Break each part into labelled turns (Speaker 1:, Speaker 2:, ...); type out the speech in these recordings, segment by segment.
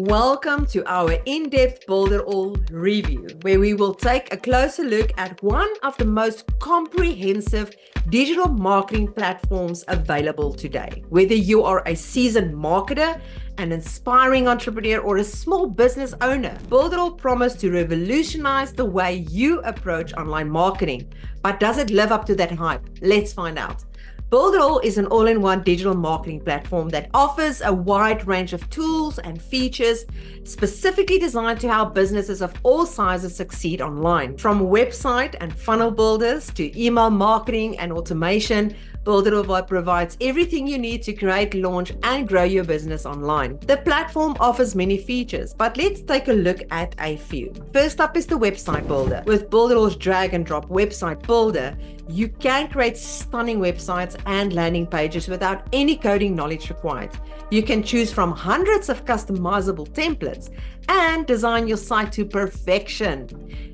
Speaker 1: Welcome to our in-depth Builderall review, where we will take a closer look at one of the most comprehensive digital marketing platforms available today. Whether you are a seasoned marketer, an inspiring entrepreneur, or a small business owner, Builderall promises to revolutionize the way you approach online marketing. But does it live up to that hype? Let's find out. Builderall is an all-in-one digital marketing platform that offers a wide range of tools and features specifically designed to help businesses of all sizes succeed online. From website and funnel builders to email marketing and automation, Builderall provides everything you need to create, launch, and grow your business online. The platform offers many features, but let's take a look at a few. First up is the website builder. With Builderall's drag and drop website builder, you can create stunning websites and landing pages without any coding knowledge required. You can choose from hundreds of customizable templates and design your site to perfection.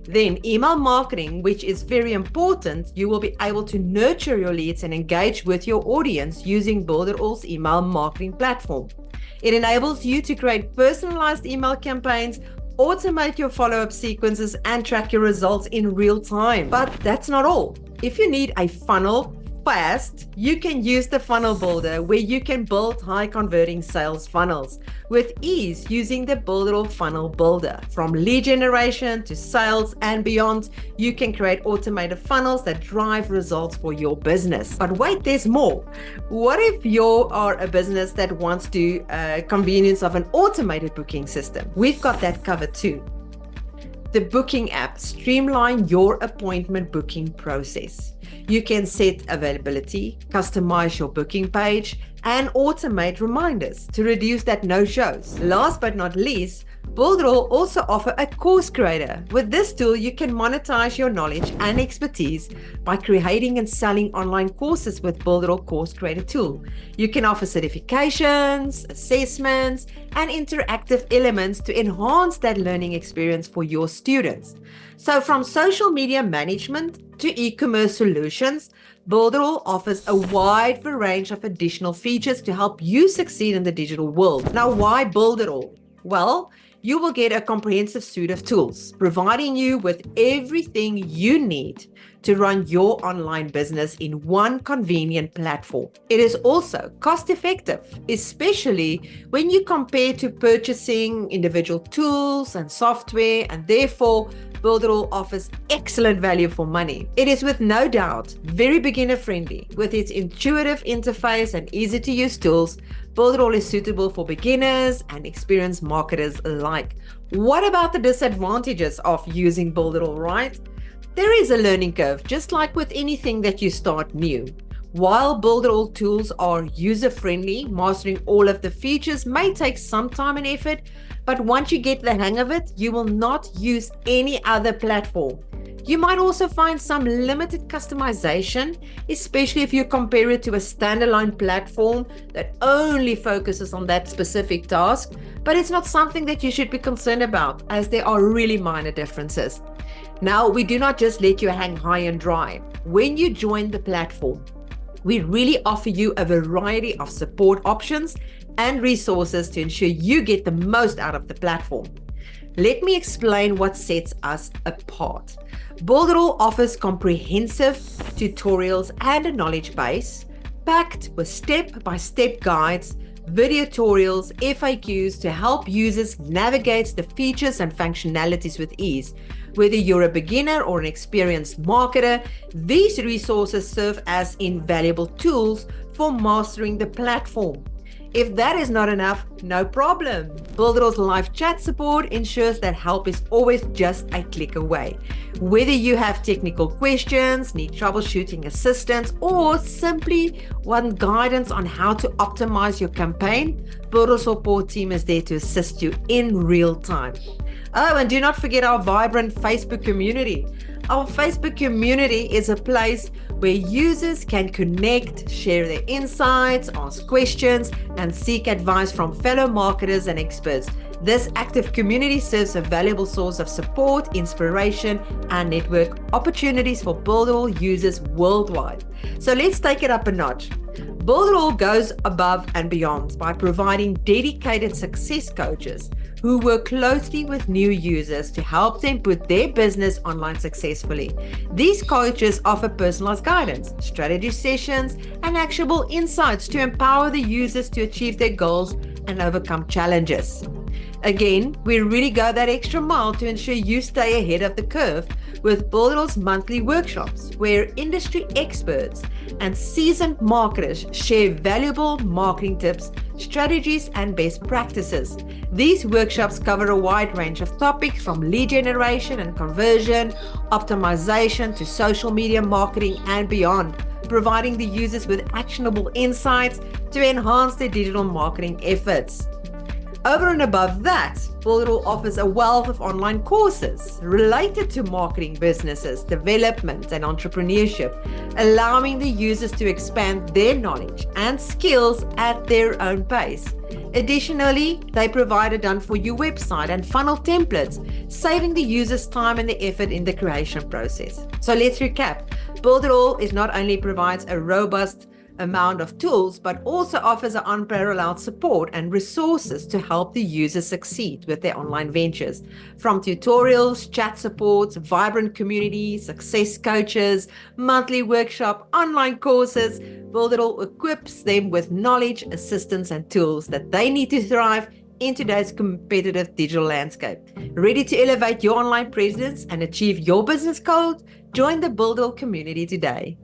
Speaker 1: Then email marketing, which is very important. You will be able to nurture your leads and engage with your audience using Builderall's email marketing platform. It enables you to create personalized email campaigns, automate your follow-up sequences, and track your results in real time. But that's not all. If you need a funnel fast, you can use the funnel builder, where you can build high converting sales funnels with ease using the Builderall funnel builder. From lead generation to sales and beyond, you can create automated funnels that drive results for your business. But wait, there's more. What if you are a business that wants to convenience of an automated booking system? We've got that covered too. The booking app streamlines your appointment booking process. You can set availability, customize your booking page, and automate reminders to reduce that no-shows. Last but not least, Builderall also offers a course creator. With this tool, you can monetize your knowledge and expertise by creating and selling online courses with Builderall Course Creator tool. You can offer certifications, assessments, and interactive elements to enhance that learning experience for your students. So from social media management to e-commerce solutions, Builderall offers a wide range of additional features to help you succeed in the digital world. Now, why Builderall? Well, you will get a comprehensive suite of tools, providing you with everything you need to run your online business in one convenient platform. It is also cost-effective, especially when you compare to purchasing individual tools and software, and therefore Builderall offers excellent value for money. It is with no doubt very beginner-friendly. With its intuitive interface and easy-to-use tools, Builderall is suitable for beginners and experienced marketers alike. What about the disadvantages of using Builderall, right? There is a learning curve, just like with anything that you start new. While Builderall tools are user-friendly, mastering all of the features may take some time and effort, but once you get the hang of it, you will not use any other platform. You might also find some limited customization, especially if you compare it to a standalone platform that only focuses on that specific task, but it's not something that you should be concerned about, as there are really minor differences. Now, we do not just let you hang high and dry. When you join the platform, we really offer you a variety of support options and resources to ensure you get the most out of the platform. Let me explain what sets us apart. Builderall offers comprehensive tutorials and a knowledge base packed with step-by-step guides, video tutorials, FAQs to help users navigate the features and functionalities with ease. Whether you're a beginner or an experienced marketer, these resources serve as invaluable tools for mastering the platform. If that is not enough, no problem. Builderall's live chat support ensures that help is always just a click away. Whether you have technical questions, need troubleshooting assistance, or simply want guidance on how to optimize your campaign, Builderall's support team is there to assist you in real time. Oh, and do not forget our vibrant Facebook community. Our Facebook community is a place where users can connect, share their insights, ask questions, and seek advice from fellow marketers and experts. This active community serves a valuable source of support, inspiration, and network opportunities for Builderall users worldwide. So let's take it up a notch. Builderall goes above and beyond by providing dedicated success coaches who work closely with new users to help them put their business online successfully. These coaches offer personalized guidance, strategy sessions, and actionable insights to empower the users to achieve their goals and overcome challenges. Again, we really go that extra mile to ensure you stay ahead of the curve with Builderall's monthly workshops, where industry experts and seasoned marketers share valuable marketing tips, strategies, and best practices. These workshops cover a wide range of topics from lead generation and conversion, optimization to social media marketing and beyond, providing the users with actionable insights to enhance their digital marketing efforts. Over and above that, Builderall offers a wealth of online courses related to marketing, businesses, development, and entrepreneurship, allowing the users to expand their knowledge and skills at their own pace. Additionally, they provide a done-for-you website and funnel templates, saving the users time and the effort in the creation process. So let's recap. Builderall not only provides a robust amount of tools, but also offers an unparalleled support and resources to help the users succeed with their online ventures. From tutorials, chat support, vibrant community, success coaches, monthly workshop, online courses, Builderall equips them with knowledge, assistance, and tools that they need to thrive in today's competitive digital landscape. Ready to elevate your online presence and achieve your business goals? Join the Builderall community today.